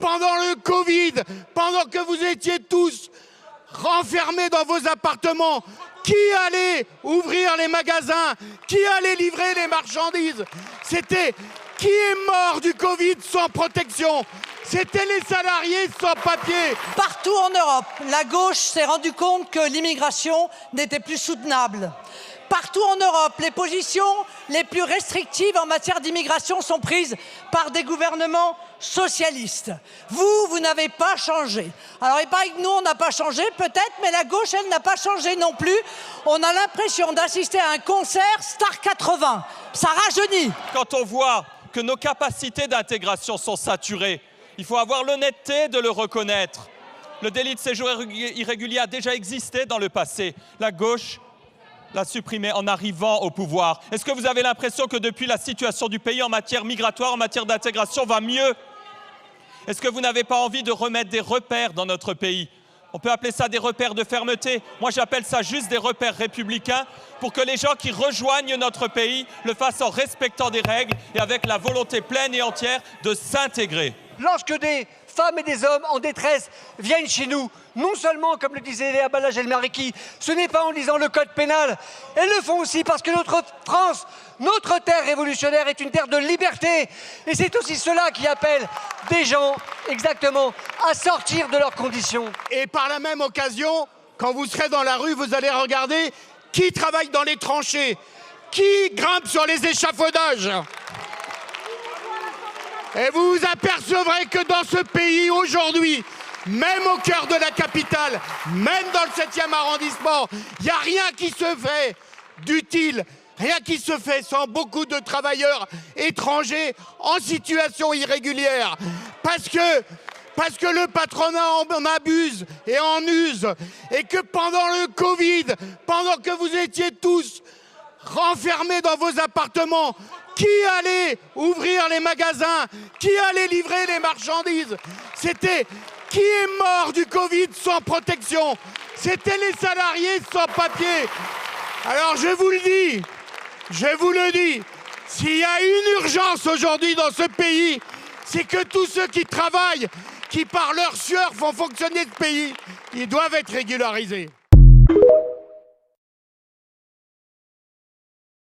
pendant le Covid, pendant que vous étiez tous renfermés dans vos appartements, qui allait ouvrir les magasins? Qui allait livrer les marchandises? C'était qui est mort du Covid sans protection? C'était les salariés sans papier. Partout en Europe, la gauche s'est rendue compte que l'immigration n'était plus soutenable. Partout en Europe, les positions les plus restrictives en matière d'immigration sont prises par des gouvernements socialistes. Vous n'avez pas changé. Alors il paraît que nous, on n'a pas changé, peut-être, mais la gauche, elle n'a pas changé non plus. On a l'impression d'assister à un concert Star 80. Ça rajeunit. Quand on voit que nos capacités d'intégration sont saturées, il faut avoir l'honnêteté de le reconnaître. Le délit de séjour irrégulier a déjà existé dans le passé. La gauche l'a supprimé en arrivant au pouvoir. Est-ce que vous avez l'impression que depuis la situation du pays en matière migratoire, en matière d'intégration va mieux? Est-ce que vous n'avez pas envie de remettre des repères dans notre pays? On peut appeler ça des repères de fermeté. Moi, j'appelle ça juste des repères républicains pour que les gens qui rejoignent notre pays le fassent en respectant des règles et avec la volonté pleine et entière de s'intégrer. Lorsque des femmes et des hommes en détresse viennent chez nous, non seulement, comme le disait Léa Balaj-El-Mariki, ce n'est pas en lisant le code pénal, elles le font aussi parce que notre France, notre terre révolutionnaire est une terre de liberté. Et c'est aussi cela qui appelle des gens, exactement, à sortir de leurs conditions. Et par la même occasion, quand vous serez dans la rue, vous allez regarder qui travaille dans les tranchées, qui grimpe sur les échafaudages. Et vous vous apercevrez que dans ce pays, aujourd'hui, même au cœur de la capitale, même dans le 7e arrondissement, il n'y a rien qui se fait d'utile, rien qui se fait sans beaucoup de travailleurs étrangers en situation irrégulière. Parce que le patronat en abuse et en use. Et que pendant le Covid, pendant que vous étiez tous renfermés dans vos appartements, qui allait ouvrir les magasins? Qui allait livrer les marchandises? C'était qui est mort du Covid sans protection? C'était les salariés sans papier. Alors je vous le dis, s'il y a une urgence aujourd'hui dans ce pays, c'est que tous ceux qui travaillent, qui par leur sueur font fonctionner ce pays, ils doivent être régularisés.